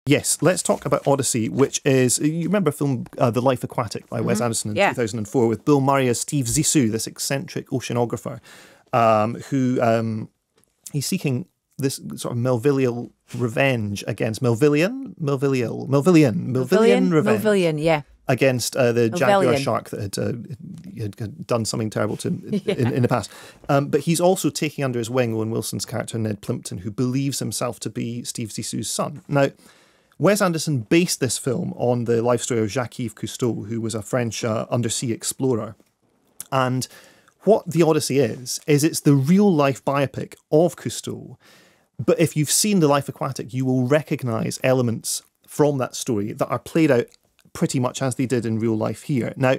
Yes, let's talk about Odyssey, which is, you remember film The Life Aquatic by Wes Anderson in 2004 with Bill Murray as Steve Zissou, this eccentric oceanographer who he's seeking this sort of Melvillian revenge against Melvillian revenge. Yeah. Against the jaguar shark that had done something terrible to him in the past. But he's also taking under his wing Owen Wilson's character, Ned Plimpton, who believes himself to be Steve Zissou's son. Now, Wes Anderson based this film on the life story of Jacques-Yves Cousteau, who was a French undersea explorer. And what The Odyssey is it's the real-life biopic of Cousteau. But if you've seen The Life Aquatic, you will recognise elements from that story that are played out pretty much as they did in real life here. Now,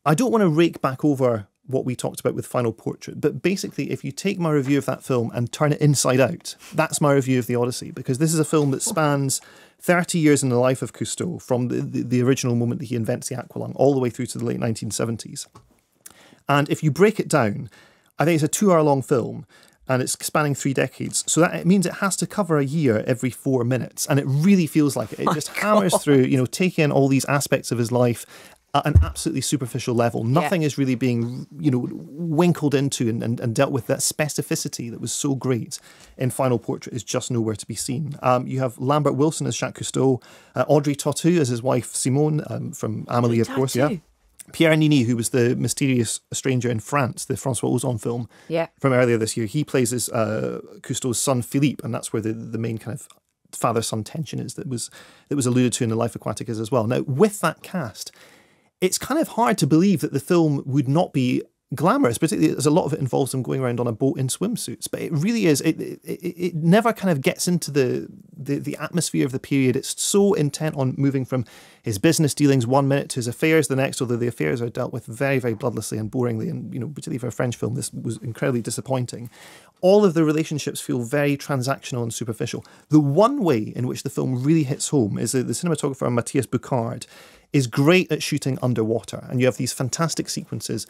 I don't want to rake back over what we talked about with Final Portrait, but basically, if you take my review of that film and turn it inside out, that's my review of The Odyssey, because this is a film that spans 30 years in the life of Cousteau, from the original moment that he invents the aqualung all the way through to the late 1970s. And if you break it down, I think it's a 2-hour-long film, and it's spanning 3 decades. So that it means it has to cover a year every 4 minutes. And it really feels like it. It just hammers through, taking in all these aspects of his life at an absolutely superficial level. Nothing is really being, winkled into and dealt with. That specificity that was so great in Final Portrait is just nowhere to be seen. You have Lambert Wilson as Jacques Cousteau, Audrey Tautou as his wife Simone, from Amélie, of course, yeah. Pierre Nini, who was the mysterious stranger in France, the François Ozon film from earlier this year, he plays as Cousteau's son Philippe, and that's where the main kind of father-son tension is that was alluded to in The Life Aquatic as well. Now, with that cast, it's kind of hard to believe that the film would not be glamorous, particularly as a lot of it involves them going around on a boat in swimsuits. But it really is, it never kind of gets into the atmosphere of the period. It's so intent on moving from his business dealings one minute to his affairs the next, although the affairs are dealt with very, very bloodlessly and boringly. And, particularly for a French film, this was incredibly disappointing. All of the relationships feel very transactional and superficial. The one way in which the film really hits home is that the cinematographer Matthias Bucard is great at shooting underwater. And you have these fantastic sequences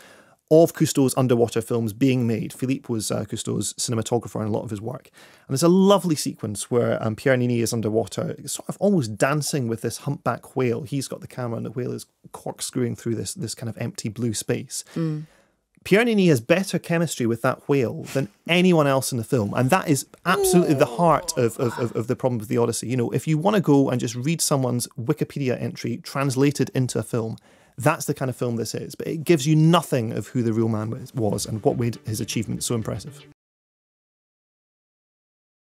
of Cousteau's underwater films being made. Philippe was Cousteau's cinematographer in a lot of his work. And there's a lovely sequence where Pierre Nini is underwater, sort of almost dancing with this humpback whale. He's got the camera and the whale is corkscrewing through this kind of empty blue space. Pierre Nini has better chemistry with that whale than anyone else in the film. And that is absolutely the heart of the problem with The Odyssey. If you want to go and just read someone's Wikipedia entry translated into a film, that's the kind of film this is. But it gives you nothing of who the real man was and what made his achievement so impressive.